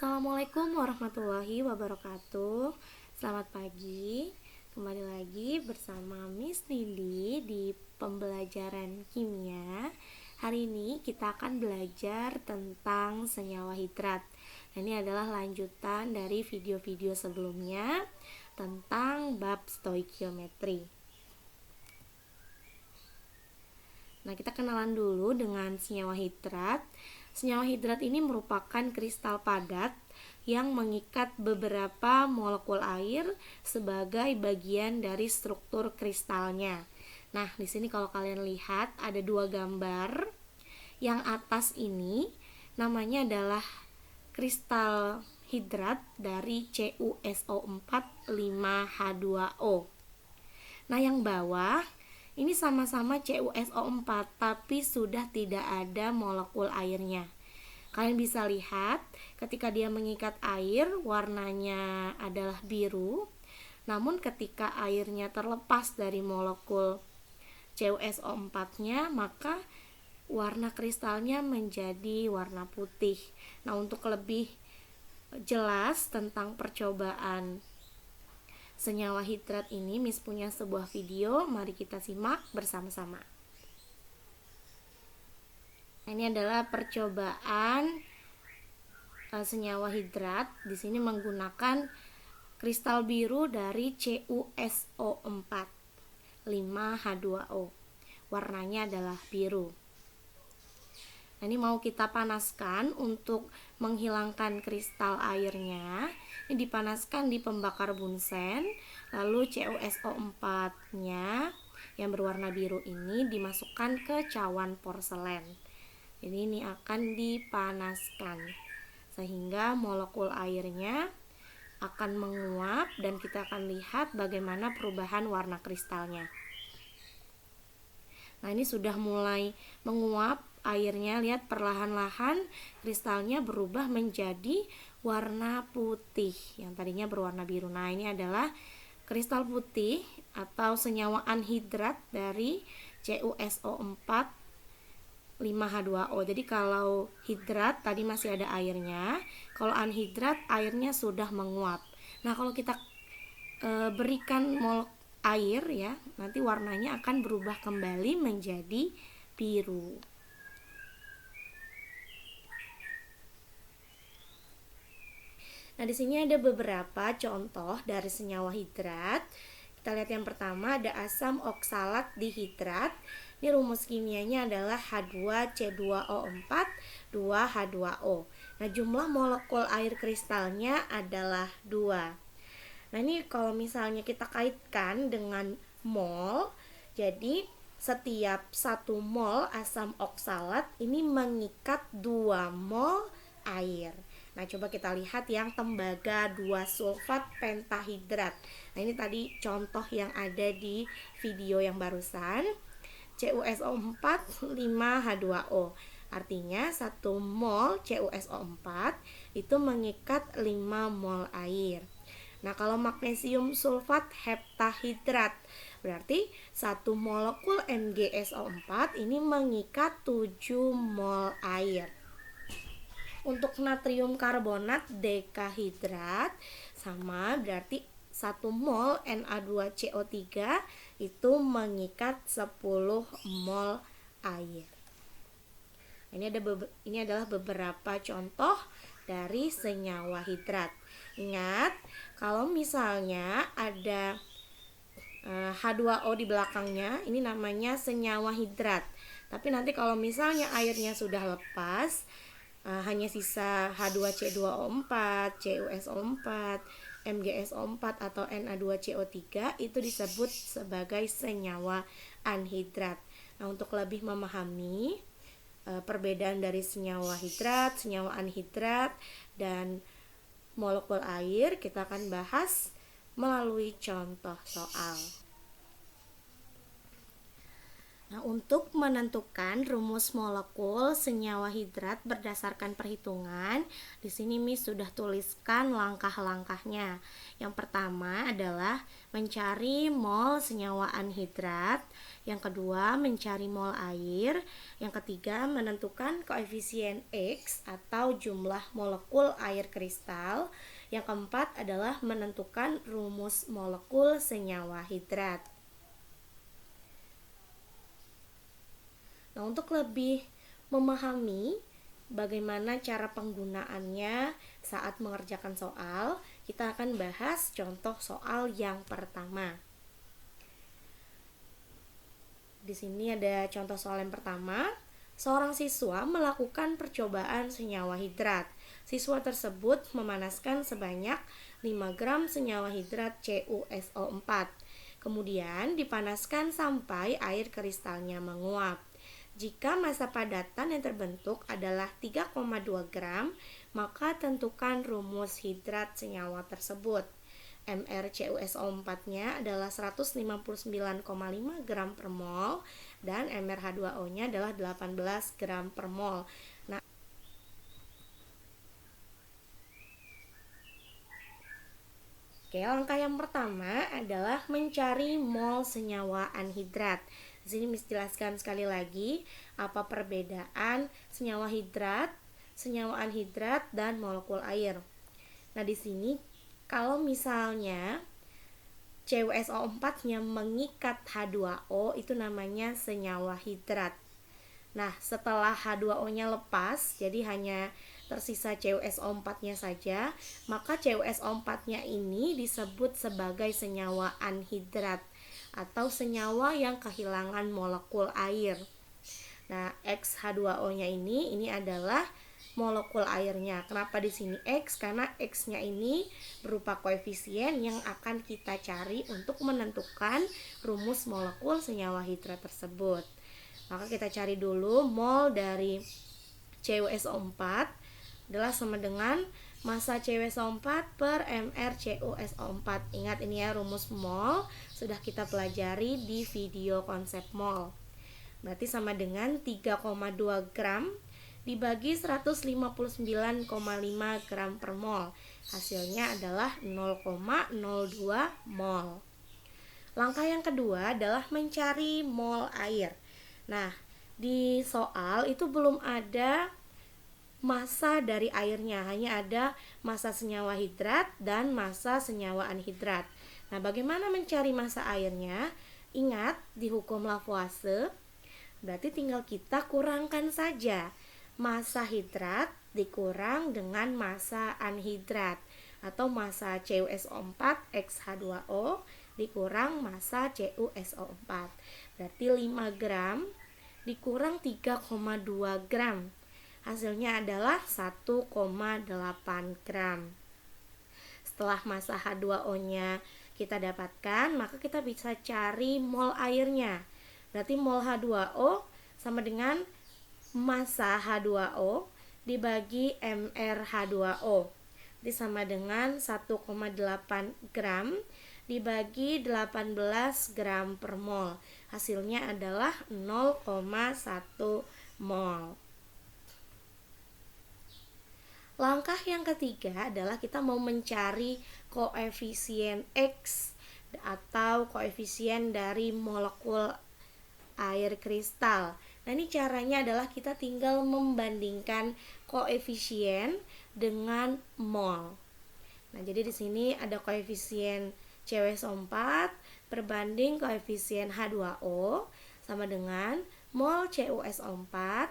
Assalamualaikum warahmatullahi wabarakatuh. Selamat pagi. Kembali lagi bersama Miss Nindi di pembelajaran kimia. Hari ini kita akan belajar tentang senyawa hidrat. Ini adalah lanjutan dari video-video sebelumnya tentang bab stoikiometri. Nah, kita kenalan dulu dengan senyawa hidrat. Senyawa hidrat ini merupakan kristal padat yang mengikat beberapa molekul air sebagai bagian dari struktur kristalnya. Nah, di sini kalau kalian lihat ada dua gambar. Yang atas ini namanya adalah kristal hidrat dari CuSO4 5H2O. Nah, yang bawah ini sama-sama CuSO4 tapi sudah tidak ada molekul airnya. Kalian bisa lihat ketika dia mengikat air warnanya adalah biru. Namun ketika airnya terlepas dari molekul CuSO4-nya, maka warna kristalnya menjadi warna putih. Nah, untuk lebih jelas tentang percobaan senyawa hidrat ini, Miss punya sebuah video, mari kita simak bersama-sama. Ini adalah percobaan senyawa hidrat. Di sini menggunakan kristal biru dari CuSO4 5H2O. Warnanya adalah biru. Ini mau kita panaskan untuk menghilangkan kristal airnya. Ini dipanaskan di pembakar bunsen. Lalu CuSO4-nya yang berwarna biru ini dimasukkan ke cawan porselen. Jadi ini akan dipanaskan sehingga molekul airnya akan menguap dan kita akan lihat bagaimana perubahan warna kristalnya. Nah, ini sudah mulai menguap airnya, lihat perlahan-lahan kristalnya berubah menjadi warna putih yang tadinya berwarna biru. Nah, ini adalah kristal putih atau senyawa anhidrat dari CuSO4 5H2O. Jadi kalau hidrat tadi masih ada airnya, kalau anhidrat airnya sudah menguap. Nah, kalau kita berikan air ya, nanti warnanya akan berubah kembali menjadi biru. Nah, di sini ada beberapa contoh dari senyawa hidrat. Kita lihat yang pertama ada asam oksalat dihidrat. Ini rumus kimianya adalah H2C2O4 2H2O. Nah, jumlah molekul air kristalnya adalah 2. Nah, ini kalau misalnya kita kaitkan dengan mol, jadi setiap 1 mol asam oksalat ini mengikat 2 mol air. Nah, coba kita lihat yang tembaga 2 sulfat pentahidrat. Nah, ini tadi contoh yang ada di video yang barusan. CuSO4 5H2O. Artinya 1 mol CuSO4 itu mengikat 5 mol air. Nah, kalau magnesium sulfat heptahidrat, berarti 1 molekul MgSO4 ini mengikat 7 mol air. Untuk natrium karbonat dekahidrat sama, berarti 1 mol Na2CO3 itu mengikat 10 mol air. Ini adalah beberapa contoh dari senyawa hidrat. Ingat, kalau misalnya ada H2O di belakangnya, ini namanya senyawa hidrat. Tapi nanti kalau misalnya airnya sudah lepas, hanya sisa H2C2O4, CuSO4, MgSO4 atau Na2CO3, itu disebut sebagai senyawa anhidrat. Nah, untuk lebih memahami perbedaan dari senyawa hidrat, senyawa anhidrat, dan molekul air, kita akan bahas melalui contoh soal. Nah, untuk menentukan rumus molekul senyawa hidrat berdasarkan perhitungan, di sini Miss sudah tuliskan langkah-langkahnya. Yang pertama adalah mencari mol senyawa anhidrat, yang kedua mencari mol air, yang ketiga menentukan koefisien X atau jumlah molekul air kristal, yang keempat adalah menentukan rumus molekul senyawa hidrat. Nah, untuk lebih memahami bagaimana cara penggunaannya saat mengerjakan soal, kita akan bahas contoh soal yang pertama. Di sini ada contoh soal yang pertama. Seorang siswa melakukan percobaan senyawa hidrat. Siswa tersebut memanaskan sebanyak 5 gram senyawa hidrat CuSO4. Kemudian dipanaskan sampai air kristalnya menguap. Jika massa padatan yang terbentuk adalah 3,2 gram, maka tentukan rumus hidrat senyawa tersebut. MrCuSO4-nya adalah 159,5 gram per mol dan MrH2O-nya adalah 18 gram per mol. Nah, langkah yang pertama adalah mencari mol senyawa anhidrat. Di sini Miss jelaskan sekali lagi apa perbedaan senyawa hidrat, senyawa anhidrat, dan molekul air. Nah, di sini kalau misalnya CuSO4-nya mengikat H2O, itu namanya senyawa hidrat. Nah, setelah H2O-nya lepas, jadi hanya tersisa CuSO4-nya saja, maka CuSO4-nya ini disebut sebagai senyawa anhidrat atau senyawa yang kehilangan molekul air. Nah, XH2O-nya ini adalah molekul airnya. Kenapa di sini X? Karena X-nya ini berupa koefisien yang akan kita cari untuk menentukan rumus molekul senyawa hidrat tersebut. Maka kita cari dulu mol dari CuSO4 adalah sama dengan massa CuSO4 per MrCuSO4. Ingat ini ya, rumus mol sudah kita pelajari di video konsep mol. Berarti sama dengan 3,2 gram dibagi 159,5 gram per mol. Hasilnya adalah 0,02 mol. Langkah yang kedua adalah mencari mol air. Nah, di soal itu belum ada massa dari airnya, hanya ada massa senyawa hidrat dan massa senyawa anhidrat. Nah, bagaimana mencari massa airnya? Ingat di hukum Lavoisier, berarti tinggal kita kurangkan saja massa hidrat dikurang dengan massa anhidrat, atau massa CuSO4 XH2O dikurang massa CuSO4. Berarti 5 gram dikurang 3,2 gram. Hasilnya adalah 1,8 gram. Setelah massa H2O-nya kita dapatkan, maka kita bisa cari mol airnya. Berarti mol H2O sama dengan massa H2O dibagi MrH2O. Jadi sama dengan 1,8 gram dibagi 18 gram per mol. Hasilnya adalah 0,1 mol. Langkah yang ketiga adalah kita mau mencari koefisien X atau koefisien dari molekul air kristal. Nah, ini caranya adalah kita tinggal membandingkan koefisien dengan mol. Nah, jadi di sini ada koefisien CuSO4 berbanding koefisien H2O sama dengan mol CuSO4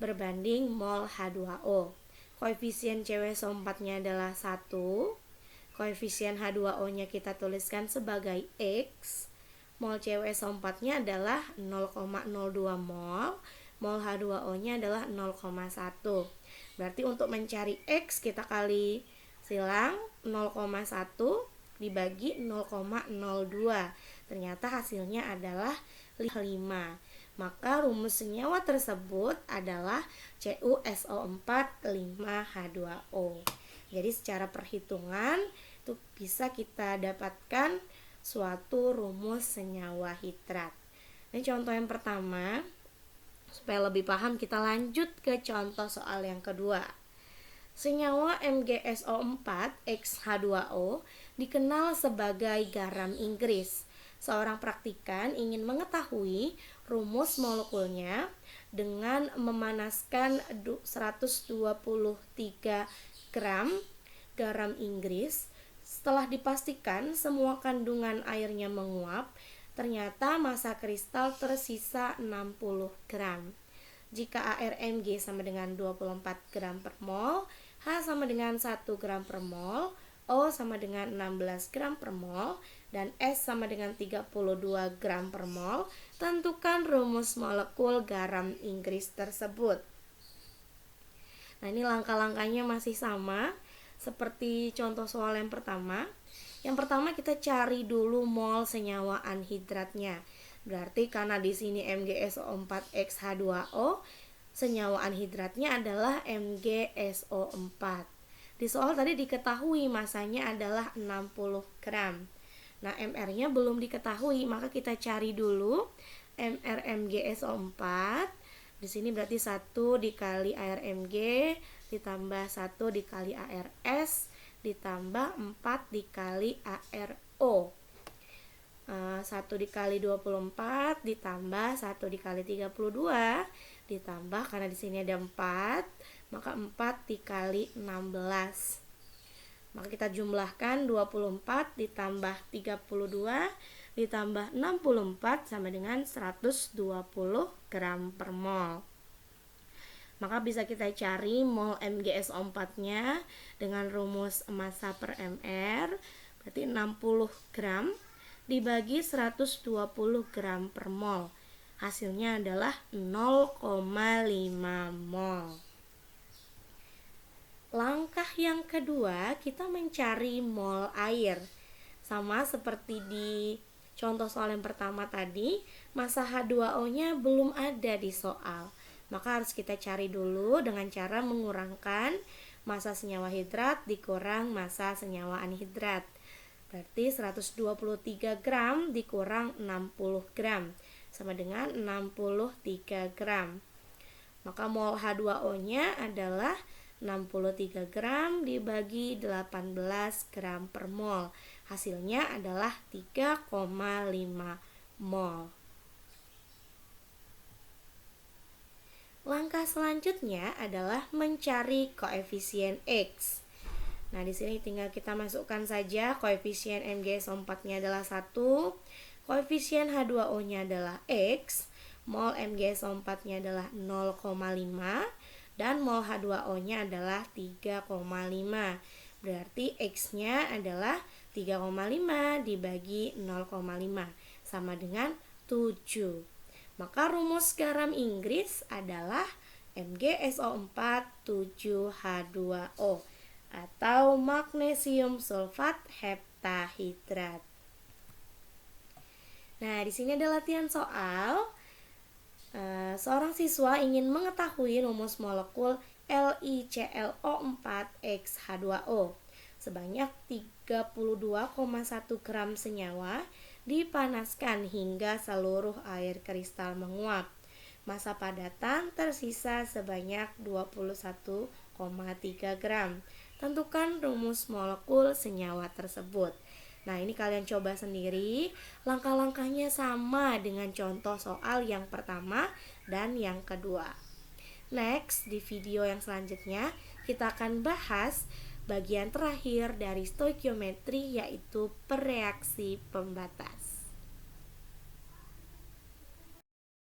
berbanding mol H2O. Koefisien CuSO4-nya adalah 1, koefisien H2O-nya kita tuliskan sebagai X, mol CuSO4-nya adalah 0,02 mol, mol H2O-nya adalah 0,1. Berarti untuk mencari X kita kali silang 0,1 dibagi 0,02. Ternyata hasilnya adalah 5. Maka rumus senyawa tersebut adalah CuSO4 5H2O. Jadi secara perhitungan itu bisa kita dapatkan suatu rumus senyawa hidrat. Ini contoh yang pertama. Supaya lebih paham, kita lanjut ke contoh soal yang kedua. Senyawa MgSO4-X-H2O dikenal sebagai garam Inggris. Seorang praktikan ingin mengetahui rumus molekulnya dengan memanaskan 123 gram garam Inggris. Setelah dipastikan semua kandungan airnya menguap, ternyata massa kristal tersisa 60 gram. Jika ARMG sama dengan 24 gram per mol, H sama dengan 1 gram per mol, O sama dengan 16 gram per mol, dan S sama dengan 32 gram per mol, tentukan rumus molekul garam Inggris tersebut. Nah, ini langkah-langkahnya masih sama seperti contoh soal yang pertama. Yang pertama kita cari dulu mol senyawa anhidratnya. Berarti karena di sini MgSO4-X-H2O, senyawa anhidratnya adalah MgSO4. Di soal tadi diketahui masanya adalah 60 gram. Nah, MR-nya belum diketahui, maka kita cari dulu MR MgSO4. Di sini berarti 1 dikali ARMG ditambah 1 dikali ARS ditambah 4 dikali ARO. 1 dikali 24 ditambah 1 dikali 32 ditambah, karena di sini ada 4, maka 4 dikali 16. Maka kita jumlahkan 24 ditambah 32 ditambah 64 sama dengan 120 gram per mol. Maka bisa kita cari mol MgSO4-nya dengan rumus massa per mR, berarti 60 gram dibagi 120 gram per mol. Hasilnya adalah 0,5 mol. Langkah yang kedua, kita mencari mol air. Sama seperti di contoh soal yang pertama tadi, massa H2O-nya belum ada di soal. Maka harus kita cari dulu dengan cara mengurangkan massa senyawa hidrat dikurang massa senyawa anhidrat. Berarti 123 gram dikurang 60 gram sama dengan 63 gram. Maka mol H2O-nya adalah 63 gram dibagi 18 gram per mol. Hasilnya adalah 3,5 mol. Langkah selanjutnya adalah mencari koefisien X. Nah, di sini tinggal kita masukkan saja koefisien MgSO4-nya adalah 1, koefisien H2O-nya adalah X, mol MgSO4-nya adalah 0,5, dan mol H2O-nya adalah 3,5. Berarti X-nya adalah 3,5 dibagi 0,5 sama dengan 7. Maka rumus garam Inggris adalah MgSO4 7H2O atau magnesium sulfat heptahidrat. Nah, di sini ada latihan soal. Seorang siswa ingin mengetahui rumus molekul LiClO4-X-H2O. Sebanyak 32,1 gram senyawa dipanaskan hingga seluruh air kristal menguap. Massa padatan tersisa sebanyak 21,3 gram. Tentukan rumus molekul senyawa tersebut. Nah, ini kalian coba sendiri. Langkah-langkahnya sama dengan contoh soal yang pertama dan yang kedua. Next, di video yang selanjutnya kita akan bahas bagian terakhir dari stoikiometri, yaitu pereaksi pembatas.